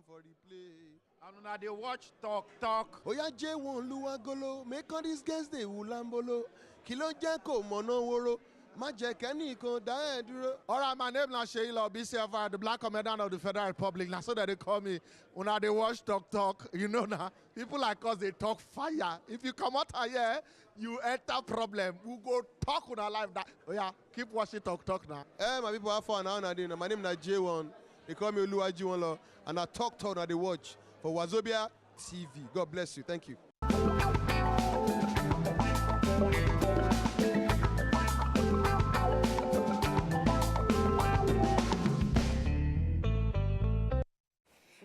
For replay. And now they watch talk. Oya J1 Luwagolo, make all these guys they ulambolo. Kilo Jeko Monoworo, Majek Aniko, Diaduro. All right, my name is Sheila BCFR, the Black Commandant of the Federal Republic. Now, so that they call me. When they watch talk, you know now. People like us, they talk fire. If you come out here, you enter problem. We go talk on our life. That oh yeah, keep watching talk now. Hey, my people have fun now. My name is J1. They call me Oluwajiwonlo, and I talk now they watch for Wazobia TV. God bless you. Thank you.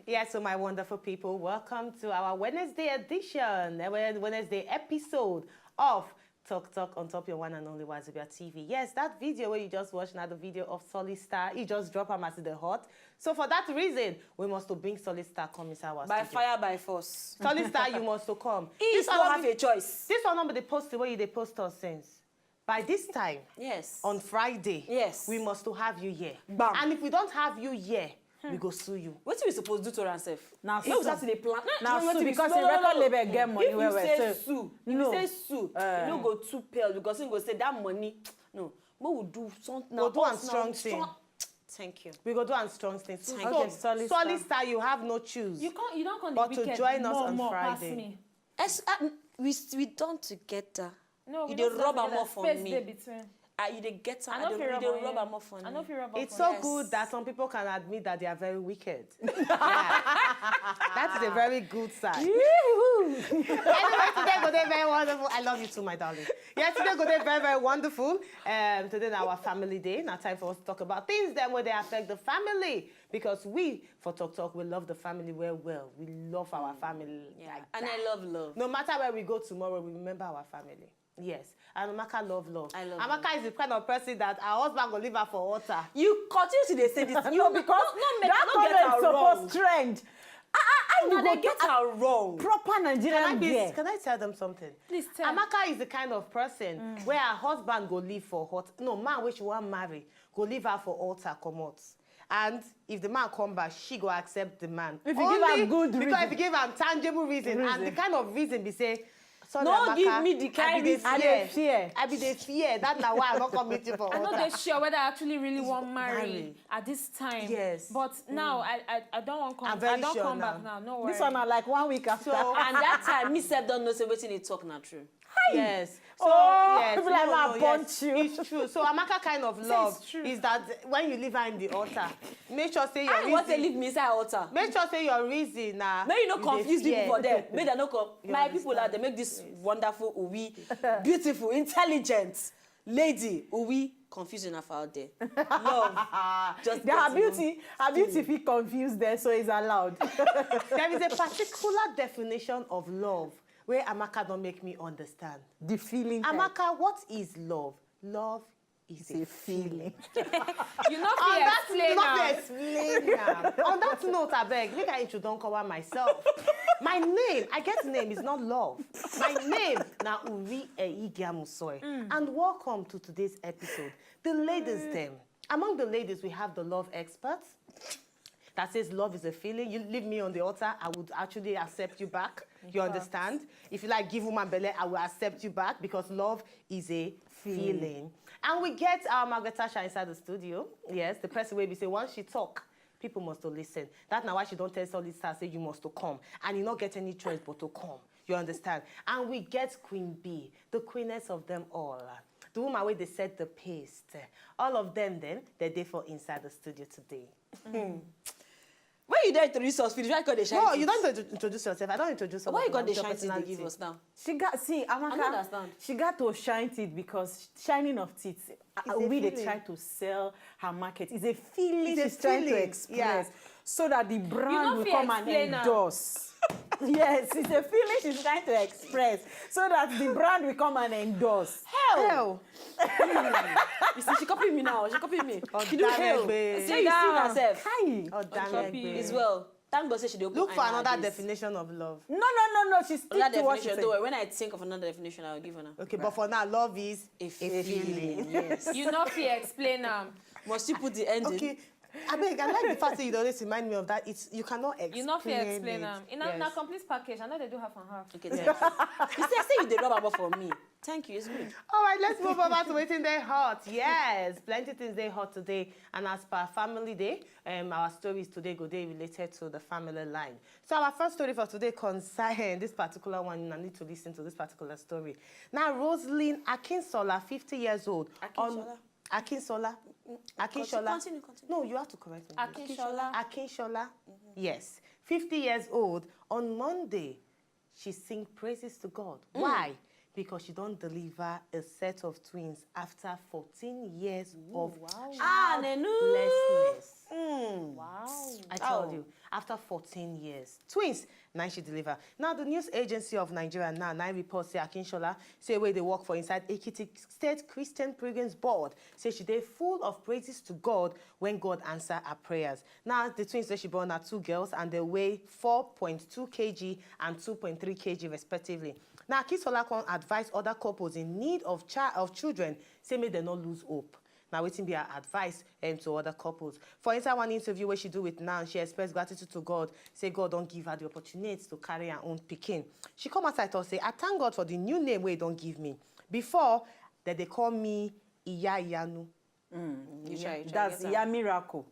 Yes, so my wonderful people, welcome to our Wednesday edition, Wednesday episode of Talk on top your one and only Wazobia TV. Yes, that video where you just watched now, the video of Solid Star, he just dropped him as the hot. So for that reason, we must to bring Solid Star come inside our by studio. fire, by force. Solid Star, you must to come. He don't have a choice. This one number they posted where they post us since. By this time, yes, on Friday, yes, we must to have you here. Bam. And if we don't have you here, we go sue you. What are we supposed to do to ourselves? Now we have to plan. Now sue because the record label get money. If you say sue, if you say sue, you don't go too pale because you go say that money. No, we will do something. We'll do a strong thing. Thank you. We go do a strong thing. Okay, Solid Star, you have no choose. You don't come but the to weekend join us on Friday. We done together. No, we don't rub together. them off on Space me. Day between. You dey get her. I You dey rub them off on me. It's so good that some people can admit that they are very wicked. Yeah. That is a very good sign. Anyway, today go there very wonderful. I love you too, my darling. Yeah, today go there very, very wonderful. Today our family day. Now time for us to talk about things that where they affect the family. Because we, for Talk, we love the family well. We love our family. Yeah, like and that. I love love. No matter where we go tomorrow, we remember our family. Yes, and Amaka love. I love Amaka is the kind of person that our husband will leave her for water. You continue to say this. No, because that comment is supposed trend. They get her wrong. Proper Nigerian girl. Can I tell them something? Please tell. Amaka is the kind of person where her husband go leave for hot. No, man which one marry go leave her for altar come out. And if the man come back, she go accept the man. If you give her good reason. Because if you give her tangible reason, and the kind of reason be say, sorry, no, Amaka, give me the kind reason. I be the fear. That's not why I'm not coming to for I'm altar. not sure whether I actually really want to marry at this time. Yes. But now I don't want to come. I'm very I don't sure come now. back now. No worries. This one are like 1 week after. So, And that time, me self don't know say wetin they talk not true. yes. So, yes. people like that punch you. It's true. So Amaka kind of love is that when you leave her in the altar, make sure say your I want to reason. leave me inside altar. Make sure say your reason now. May you not confuse people for them. May they not come. My understand? people are they make this wonderful, uwi, beautiful, intelligent lady, uwi, confusing her out there. Love. Just Her beauty feel confused there, so it's allowed. There is a particular definition of love where Amaka don't make me understand. The feeling. Amaka, what is love? Love is a feeling. You know fi explain now. On that note, I beg, make I don't cover myself. My name, I get name is not love. My name now Uri Eigiamusoy. And welcome to today's episode. The ladies them. Among the ladies, we have the love experts. That says love is a feeling. You leave me on the altar, I would actually accept you back. You understand? If you like give woman belly, I will accept you back because love is a feeling. And we get our Margaret Tasha inside the studio. Yes, the person where we say once she talk, people must to listen. That's now why she don't tell Solid Star say you must to come. And you not get any choice but to come. You understand? And we get Queen B, the queeness of them all. the woman where they set the pace. All of them then, they're there for inside the studio today. When you don't introduce us, why got the shine? No, you don't need to introduce yourself. I don't introduce someone. Why you got the your shine teeth they personality. give us now? She got, see, Amaka, I don't understand. she got to shine teeth because shining of teeth, we they feeling. try to sell her market. It's a feeling It's a she's trying to feeling, express yeah. so that the brand know will if you come and explain am. endorse. Yes, it's a feeling she's trying to express so that the brand will come and endorse. Hell. You see, she copied me now. She copied me. She do damn hell. it, babe. See, you see herself. Hi. Oh, damn copy. it, As babe. well. Thank God say she dey open Look for eye another nowadays. definition of love. No, she's stick Another to what she definition. said. Don't worry. When I think of another definition, I'll give her now. Okay, but for now, love is A feeling. Yes. You know if you explain Must you put the end in? Okay. I beg, I like the fact that you always remind me of that. It's you cannot explain. You know if you explain it. in a complete package. I know they do have on her. Okay, thank you. You see, I say you the rub about for me. Thank you. It's good. All right, let's move over to waiting they hot. Yes, plenty things they hot today. And as per Family Day, our stories today go day related to the family line. So our first story for today concerns this particular one. I need to listen to this particular story. Now, Rosalind Akinsola, 50 years old. Akinsola. Continue. No, you have to correct me. Akinshola. Akinshola. Yes. 50 years old. On Monday, she sing praises to God. Why? Because she don't deliver a set of twins after 14 years of childlessness. Wow. I told you, after 14 years. Twins, now she deliver. Now, the news agency of Nigeria now reports say Akinshola, say where they work for inside Ekiti State Christian Pilgrims Board, say she dey full of praises to God when God answer her prayers. Now, the twins that she born are 2 girls and they weigh 4.2 kg and 2.3 kg respectively. Now, Akinshola can advise other couples in need of children, say may they not lose hope. Now, waiting be her advice to other couples. For instance, one interview where she do with Nan, she expressed gratitude to God, say God don't give her the opportunity to carry her own pikin. She come outside and say, I thank God for the new name where he don't give me. Before, that they call me Iya Iyanu. That's miracle.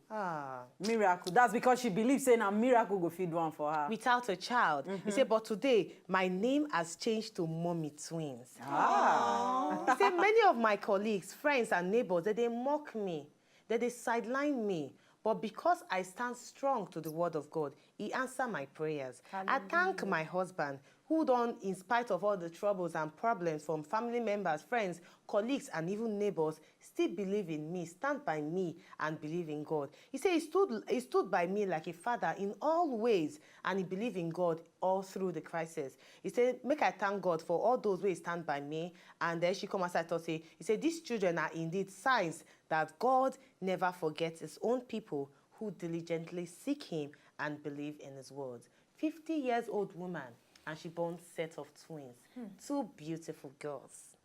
Miracle. That's because she believes saying a miracle go feed one for her. Without a child. He said, but today, my name has changed to Mommy Twins. He said, many of my colleagues, friends, and neighbors, they mock me, they sideline me. But because I stand strong to the word of God, he answered my prayers. I thank my husband, who done, in spite of all the troubles and problems from family members, friends, colleagues, and even neighbors, still believe in me, stand by me, and believe in God. He said he stood by me like a father in all ways, and he believed in God all through the crisis. He said, make I thank God for all those ways stand by me. And then she come aside to say, he said, these children are indeed signs that God never forgets his own people who diligently seek him and believe in his words. 50 years old woman, and she born set of twins. 2 beautiful girls.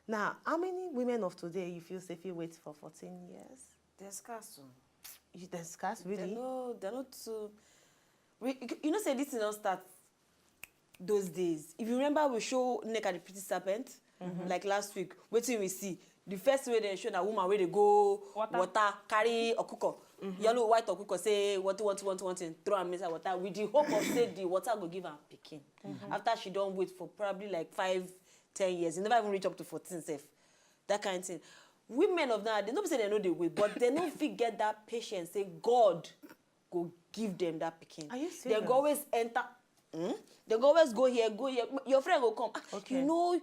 Now, how many women of today you feel safe you wait for 14 years? They're scarce. They're scarce, really? They're not too... You know, say this thing don't start those days. If you remember, we show Neck and the Pretty Serpent, like last week. What did we see? The first way they show a woman where they go water carry a cooker. Yellow, white or cooker say what want, throw and inside water with the hope of say the water go give her picking. After she don't wait for probably like 5-10 years, it never even reach up to 14 safe. That kind of thing. Women of now, they don't say they know they wait, but they don't get that patience. Say God go give them that picking. Are you serious? They go always enter. They go always go here. Your friend will come. Okay. You know,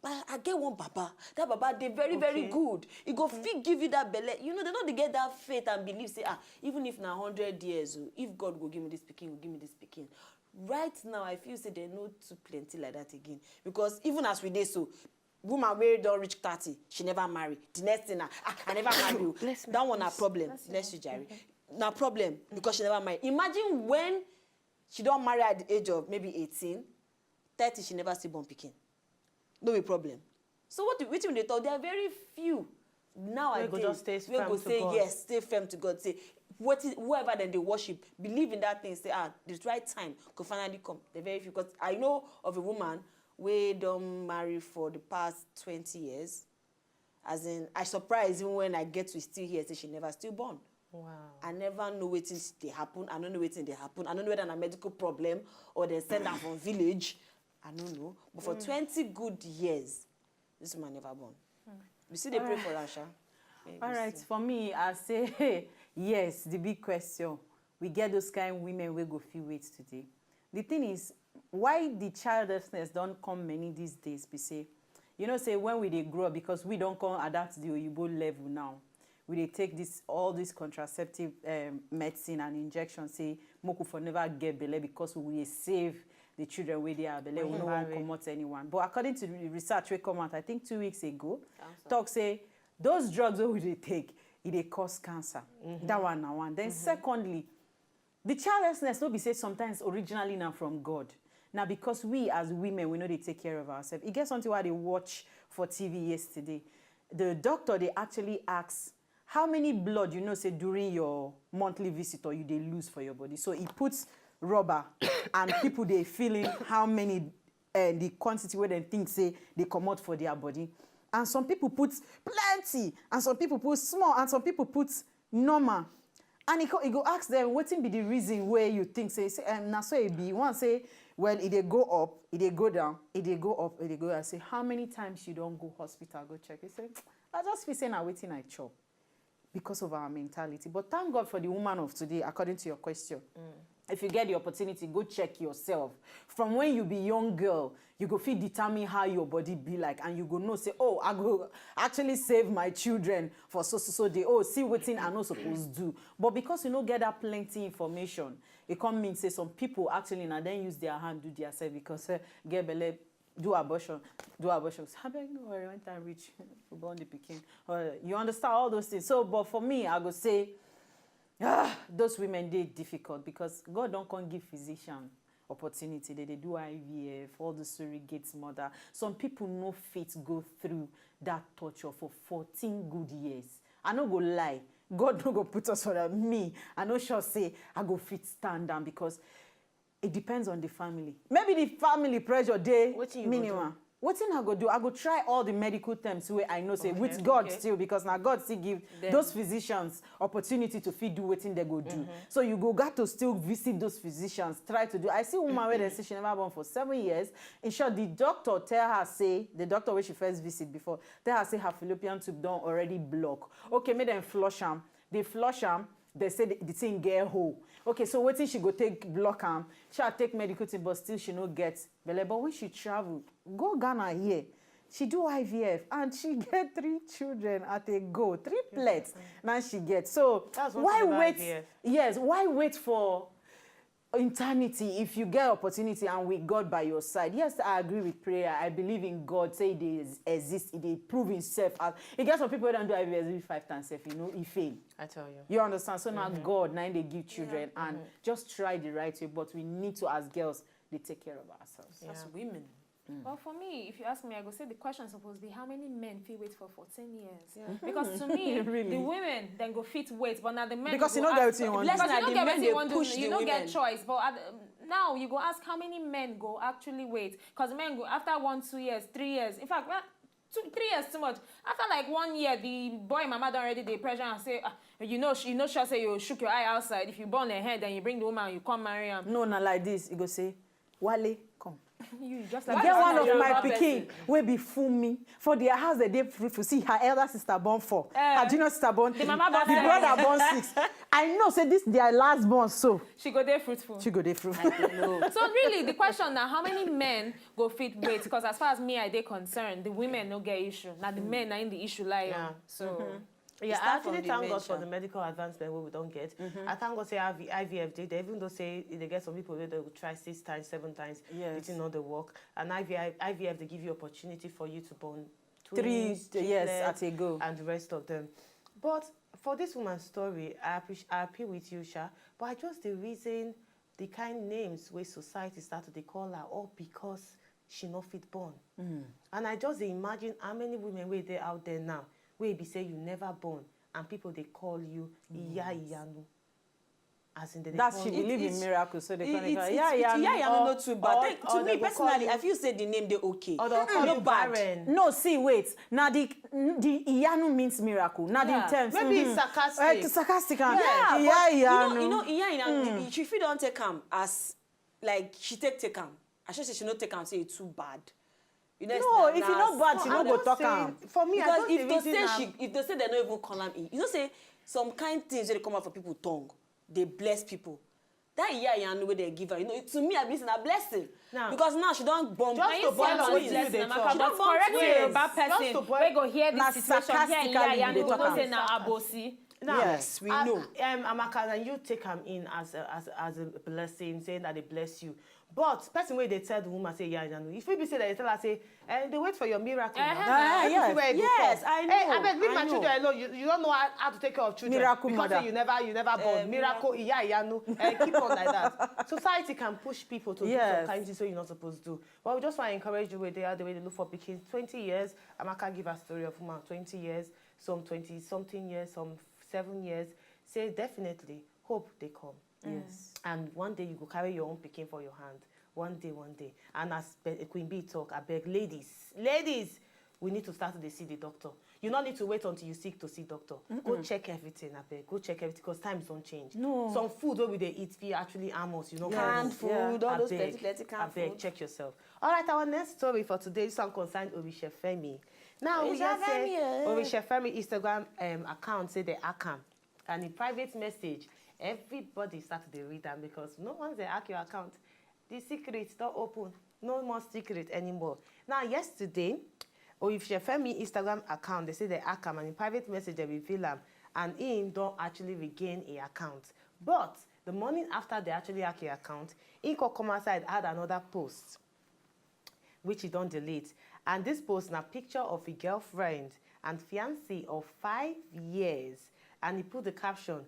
I get one baba. That baba, they very good. He go fit give you that belly. You know, they don't get that faith and belief. Say, even if now 100 years, if God will give me this picking, will give me this picking. Right now, I feel say they no too plenty like that again. Because even as we did so, woman where don't reach 30, she never marry. The next thing, I never marry you. That one a problem. Bless you, Jerry. No problem because she never marry. Imagine when she don't marry at the age of maybe 18, 30, she never see born picking. No a problem. So which when they thought there are very few nowadays. We just stay firm go to say God. yes, stay firm to God. Say whoever then they worship, believe in that thing. Say the right time could finally come. They're very few. Because I know of a woman we don't marry for the past 20 years. As in, I surprised even when I get to still here, say she never still born. Wow. I never know what things they happen. I don't know what things they happen. I don't know whether it's a medical problem or they send them from village. I don't know. But for 20 good years, this woman never born. You see, they pray for Rasha. All right, for me, I say, yes, the big question. We get those kind of women we go feel weight today. The thing is, why the childlessness don't come many these days, we say, you know, say when they grow up, because we don't come adapt to the Oyibo level now. We take all this contraceptive medicine and injections, say, Moku for never get belle because we save the children where they are belle. We don't come out anyone. But according to the research we come out, I think 2 weeks ago, talk say, those drugs that we take, they cause cancer. That one now one. Then secondly, the childlessness, no be say sometimes originally now from God. Now because we as women, we know they take care of ourselves. It gets something why they watch for TV yesterday. The doctor, they actually asks, how many blood, you know, say during your monthly visit or you they lose for your body. So he puts rubber and people they feeling how many, the quantity where they think say they come out for their body. And some people put plenty, and some people put small, and some people put normal. And he go ask them, what be the reason where you think, say now so it be. One say, well, if they go up, if they go down, if they go up, if they go down. I say, how many times you don't go hospital, go check? He say, I just feel saying, I'm waiting, I chop. Because of our mentality. But thank God for the woman of today, according to your question. If you get the opportunity, go check yourself. From when you be young girl, you go feel determine how your body be like, and you go know, say, oh, I go actually save my children for so day. Oh, see what thing I not supposed to do. But because you don't get that plenty information, it come mean say some people actually now then use their hand do their self because get belle, do abortion. I beg no worry, when time reach, we born the pikin. You understand all those things. So, but for me, I go say, those women, they difficult because God don't come give physician opportunity. They do IVF, all the surrogates mother. Some people no fit go through that torture for 14 good years. I no go lie. God no go put us for that. Me, I no sure say I go fit stand down because it depends on the family. Maybe the family pressure day minimum. What thing I go do? I go try all the medical terms where I know say with God still, because now God still give those physicians opportunity to feed do what thing they go do. So you got to still visit those physicians, try to do. I see woman where they say she never born for 7 years. In short, the doctor tell her say, the doctor where she first visit before, tell her say her fallopian tube don't already block. Okay, make them flush them. They flush them. They say the thing get hole. Okay, so what she go take block am? She'll take medical thing, but still she no get belle. But when she travel, go Ghana here. She do IVF and she get 3 children at a go, 3 plates. Now she gets. So why wait? IVF. Yes, why wait for eternity if you get opportunity and with God by your side? Yes, I agree with prayer. I believe in God. Say they exist, they prove himself. It gets some people who don't do IVF every 5 times, you know, he fail. I tell you. You understand? So now God, now they give children and just try the right way. But we need to, as girls, they take care of ourselves. As women. Well, for me, if you ask me, I go say the question is supposed to be how many men fit wait for 14 years? Because to me, really? The women then go fit wait, but now the men because you don't get what you want. Because you don't get what you want to do. You don't get choice. But now you go ask how many men go actually wait. Because men go after 1, 2 years, 3 years. In fact, 2, 3 years too much. After like 1 year, the boy mama don't already pressure and say, you know, sure say you shook your eye outside. If you born a head, then you bring the woman, you come marry him. No, not like this. You go say, Wale, come. You just like get one of my pikin will be fool me for their house the day fruitful. See her elder sister born 4, her junior sister born 3, the brother born 6. I know, say this their last born, so she go there fruitful. She go there fruitful. So really, the question now, how many men go fit wait? Because as far as me, I dey concerned, the women no get issue. Now the men are in the issue like so. Yeah, I actually thank God for the medical advancement we don't get. I thank God say IVF did, even though say they get some people they will try 6 times, 7 times, it did not the work. And IVF they give you opportunity for you to born 3 years at a go, and the rest of them. But for this woman's story, I appeal with you, Sha. But I just the reason the kind names where society started to call her all because she not fit born. And I just imagine how many women were there out there now. Where be say you never born and people they call you Iya Iyanu. As in that she believe in miracles, so they call it Iya Iyanu not too bad. To me personally, I feel say the name they okay. Or they'll call you bad. No, see, wait. Now the Iyanu means miracle. Now the terms maybe it's sarcastic. Sarcastic. Yeah, you know Iya Iyanu. She feel don't take him as like she take him. I should say she not take him say it's too bad. You know, No, if you not bad, you no go talk am. For me, because I don't if they say they don't even call am, you know, say some kind things wey dey come out for people tongue, they bless people. That yanu wey they give her, you know, to me, at least, a blessing. Now, because now she don't bomb. just to boil on wetin you dey talk. She don't correct twins. Yoruba Just person. to boil- We go hear Na this situation here in sarcastically Yaya, they and talk go am. say na abosi. Now, Yes, we know. Amaka, and you take him in as a blessing, saying that they bless you. But person where they tell the woman say, yeah, if we be say that they tell her say, they wait for your miracle. Yes, I know. Hey, I beg, leave my I know. children alone. You don't know how to take care of children. Miracle because mother. you never born. Miracle, keep on like that. Society can push people to do some kind of things so you're not supposed to do. But we just want to encourage you where they are, the way they look for picking. 20 years, Amaka give a story of woman, 20 years, some 20-something years, some 7 years. Say definitely, hope they come. Yes. And one day you go carry your own picking for your hand. One day. And as Queen Bee talk, I beg, ladies, we need to start to see the doctor. You don't need to wait until you sick to see doctor. Go check everything, I beg. Go check everything because times don't change. No. Some food where we they eat feel actually harm us, you know. Canned food, all those plenty I canned beg, food. check yourself. All right, our next story for today is one concerned Orisha Femi. Now, we just say Orisha Femi Instagram account say they account. And in private message, everybody started to read them because no one's they hack your account. The secret don't open. No more secret anymore. Now, yesterday, Orisha Femi Instagram account, they say they hack them, and in private message they reveal them, and him don't actually regain a account. But the morning after they actually hack your account, he could come outside had another post, which he don't delete. And this post na picture of a girlfriend and fiancé of 5 years. And he put the caption,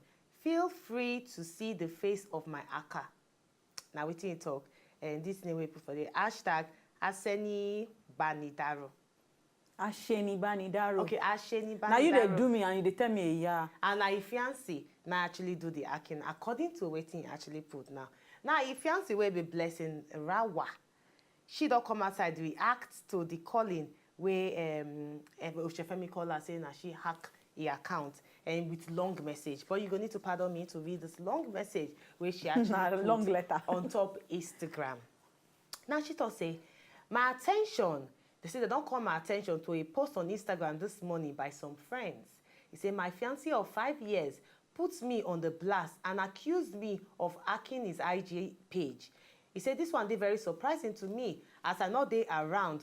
"Feel free to see the face of my aka." Now wetin he talk, and this name we put for the hashtag Aseni Banidaro. Asheni Banidaro. Okay, Asheni Banidaro. Now you dey do me and you dey tell me yeah. And now his fiancé now actually do the hacking according to what he actually put now. Now his fiancé will be blessing Rawa. She don't come outside react to the calling where Oshefemi call her saying that she hack a account and with long message. But you're going to need to pardon me to read this long message where she actually put long letter on top Instagram. Now she thought say, my attention, they say they don't call my attention to a post on Instagram this morning by some friends. He said, my fiancé of 5 years puts me on the blast and accused me of hacking his IG page. He said, this one did very surprising to me as I know they around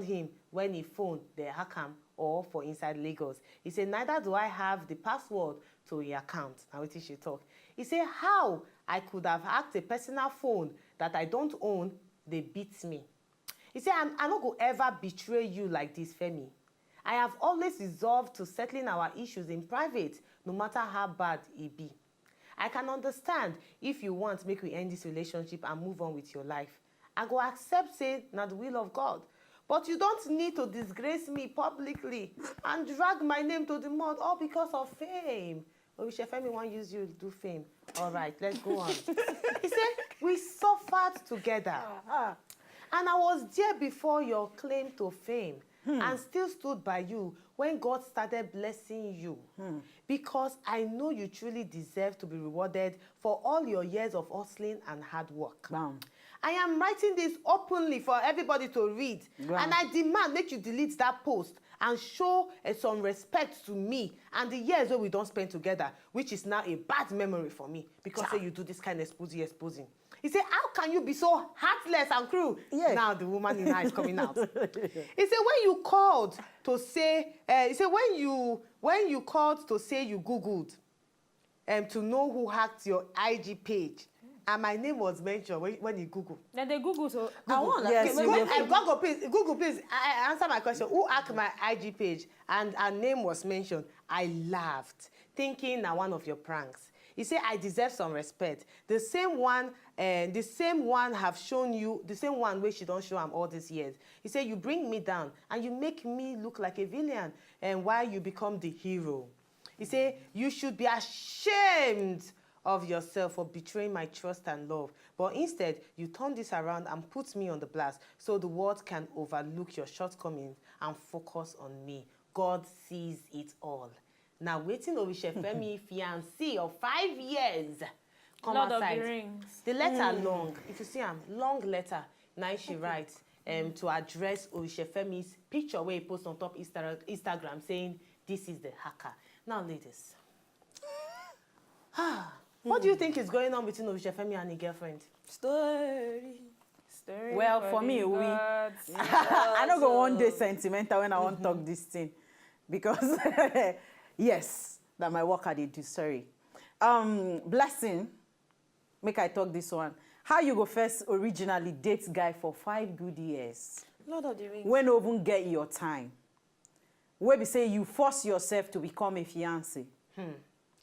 him when he phoned the hack him or for inside Lagos. He said, neither do I have the password to your account. Now what she talk? He said, how I could have hacked a personal phone that I don't own, they beat me. He said, I'm not going to ever betray you like this, Femi. I have always resolved to settling our issues in private, no matter how bad it be. I can understand if you want to make we end this relationship and move on with your life. I go accept say not the will of God. But you don't need to disgrace me publicly and drag my name to the mud all because of fame. Orisha Femi want use you to do fame. All right, let's go on. He said, we suffered together. And I was there before your claim to fame and still stood by you when God started blessing you. Because I know you truly deserve to be rewarded for all your years of hustling and hard work. Bam. I am writing this openly for everybody to read. Wow. And I demand that you delete that post and show some respect to me and the years that we don't spend together, which is now a bad memory for me because say you do this kind of exposing. He said, how can you be so heartless and cruel? Yeah. Now the woman in her is coming out. He said, when you called to say, when you called to say you Googled to know who hacked your IG page, and my name was mentioned when you Google. Then they Google, so I want Yes, Google, please, answer my question. Who hacked my IG page? And her name was mentioned. I laughed, thinking now one of your pranks. He said, I deserve some respect. The same one have shown you, the same one where she don't show him all these years. He said, you bring me down and you make me look like a villain and why you become the hero. He said, you should be ashamed of yourself for betraying my trust and love. But instead, you turn this around and put me on the blast so the world can overlook your shortcomings and focus on me. God sees it all. Now, waiting Orisha Femi fiancé of 5 years come Lord outside. of the Rings. The letter long. If you see him, long letter. Now she writes, to address Orishefemi's picture where he posts on top Instagram saying, "This is the hacker." Now, ladies, what do you think is going on between Orishefemi and his girlfriend? Story. Well, for me, I don't go one day sentimental when I want to talk this thing. Because, yes, that my work I did do, sorry. Blessing, make I talk this one. How you go first originally date guy for 5 good years? Lord of the Rings. When you even get your time. Where we say you force yourself to become a fiancé.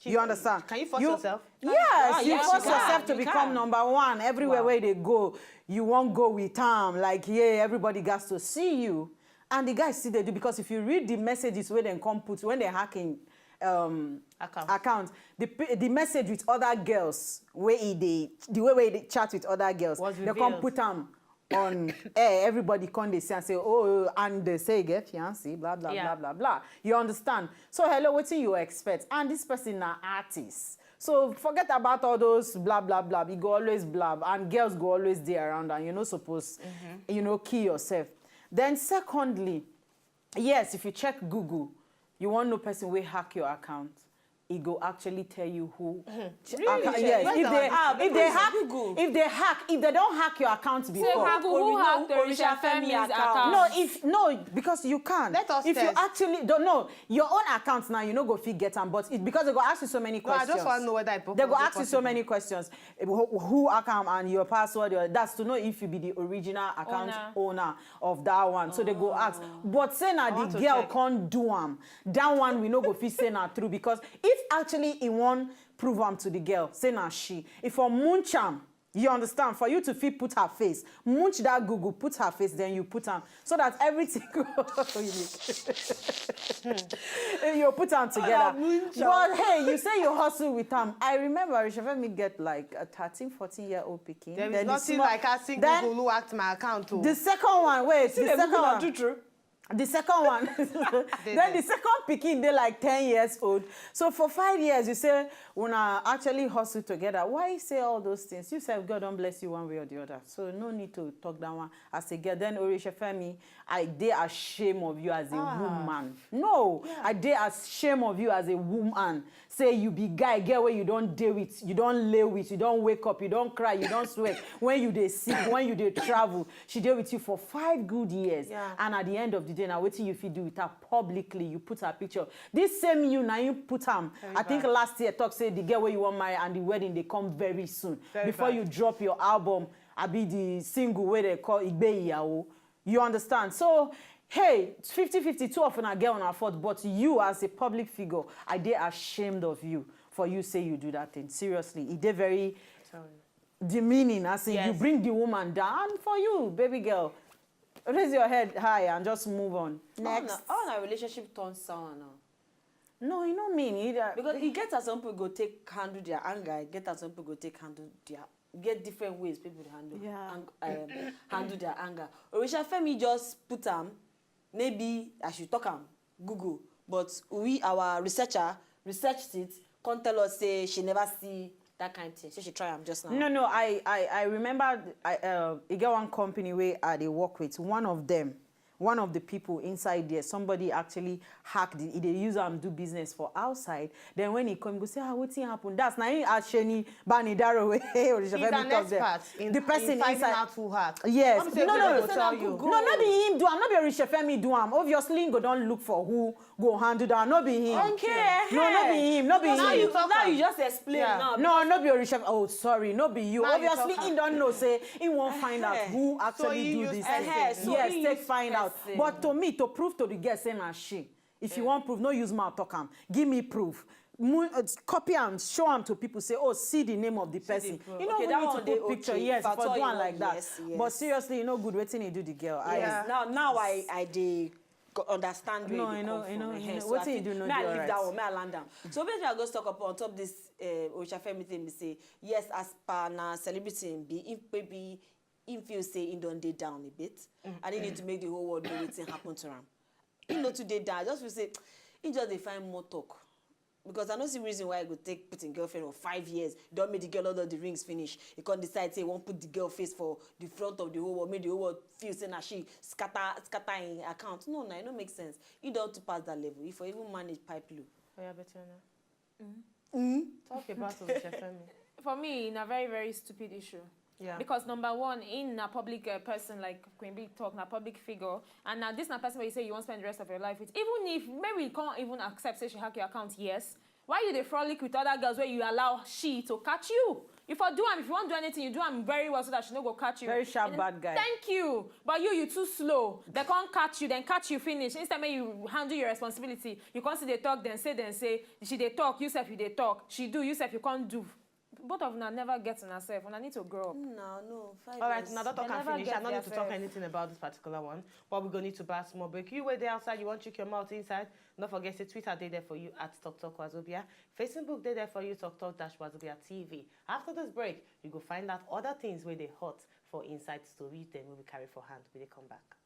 You understand? Can you force yourself? Yes, you yes, force you can. yourself to You become can. number one. Everywhere where they go, you won't go with them. Like, yeah, everybody got to see you. And the guys see they do, because if you read the messages where they come put, when they're hacking account, the message with other girls, the way they chat with other girls, they come put them on air. Everybody come they say and say, oh, and they say get fiancé, blah blah blah blah blah. You understand? So hello, what do you expect? And this person is an artist. So forget about all those blah blah blah. You go always blab, and girls go always there around, and you're not supposed, kill yourself. Then secondly, yes, if you check Google, you want no person will hack your account. It go actually tell you who. Really? Yes. If they don't hack your account before. Who hacked Orishefemi's account? No, because you can't. Let us if test. you actually don't know your own account now, you know go fit get them, but because they go ask you so many questions. I just want to know whether they go ask you so many questions. Who account and your password? That's to know if you be the original account owner of that one. So they go ask. But say now the girl can't do them. That one we know go fit say now through, because if actually he won't prove them to the girl, say now she. If for munch am, you understand, for you to fit put her face, munch that Google, put her face, then you put them, so that everything you put them together. But hey, you say you hustle with them. I remember Orishefemi get like a 13, 14-year-old picking. There is nothing like asking Google who hacked my account. The second one, wait, the second one. The second one, then the second picking, they're like 10 years old. So for 5 years, you say, when I actually hustle together, why say all those things? You say, God don't bless you one way or the other. So no need to talk that one as a girl. Then Orishefemi, I dare ashamed of you as a woman. No, I dare ashamed of you as a woman. Say you be guy, girl where you don't deal with, you don't lay with, you don't wake up, you don't cry, you don't sweat. When you dey sick, when you dey travel, she deal with you for 5 good years. And at the end of the day, now what you do with her publicly, you put her picture. This same you now you put her. I think last year talk say the girl where you want marry and the wedding they come very soon. Before you drop your album, I be the single where they call Igbe Iyawo. You understand? So hey, 50-50, two of a girl on our fault, but you as a public figure, I dare ashamed of you for you say you do that thing. Seriously, it did very demeaning. I say you bring the woman down for you, baby girl. Raise your head high and just move on. Next. All our relationship turns sour now. No, you don't mean either. Because it gets as some people go take handle their anger, it gets as some people go take handle their different ways people handle handle their anger. Orishefemi just put maybe I should talk Google, but our researcher researched it, can't tell us say she never see that kind of thing. So she try just now. No, I remember I get one company where they work with. One of the people inside there, somebody actually hacked it. They use them do business for outside. Then when he come, go say, what's happened? That's now actually Bani Daro. He's an expert in finding out who hacked. Yes. No, not be him do. I'm not be Orishefemi do. Obviously, go don't look for who go handle that. Not be him. Okay. No, not be him. Not be him. Now you just explain now. No, not be Orishefemi. Oh, sorry, not be you. Obviously, he don't know. Say he won't find out who actually do this thing. Yes, take find out. But to me, to prove to the girl, say na she. If you want proof, no use mouth talk am. Give me proof. Copy and show them to people. Say, oh, see the name of the person. You know, we need to put picture. Yes, for doing like that. Yes. But seriously, you know, good waiting you do the girl. Yes. Now I understand where you know, what you do, no, may I leave that one, may I land down. So basically, I go talk up on top this Orishefemi thing. Say yes, as per na celebrity be if maybe. Him feel say he don't dey down a bit, and he need to make the whole world know wetin happen to him. He no too dey down. I just feel say he just dey find more talk. Because I don't see reason why I go take put in girlfriend for 5 years. Don't make the girl all of the rings finish. You can't decide say won't put the girl face for the front of the whole world, make the whole world feel say that she scatter in account. No, it don't make sense. You don't to pass that level. If you even manage pipe loop. Oh, yeah, better now. Talk about it, For me, in a very, very stupid issue. Yeah. Because number one, in a public person like Queen Bee talk, a public figure, and now this is a person where you say you want to spend the rest of your life with, even if maybe you can't even accept say she hack your account, yes. Why you dey frolic with other girls where you allow she to catch you? If you do if you want to do anything, you do them very well so that she no go catch you. Very sharp bad guy. Thank you. But you too slow. They can't catch you, then catch you finish. Instead when you handle your responsibility, you can't see they talk, then say, she they talk, you self you they talk. She do, you self you can't do. Both of them never get on herself, and I need to grow up. No, 5 years. All right, now that talk They and never finish. get I don't need to talk themselves. anything about this particular one, but we're going to need to buy a small break. You wait there outside, you want to check your mouth inside. Don't forget to Twitter, they there for you at Talk Wazobia. Facebook, they there for you, Talk-Wazobia TV. After this break, you go find out other things where they hot for inside stories, then we will carry for hand when they come back.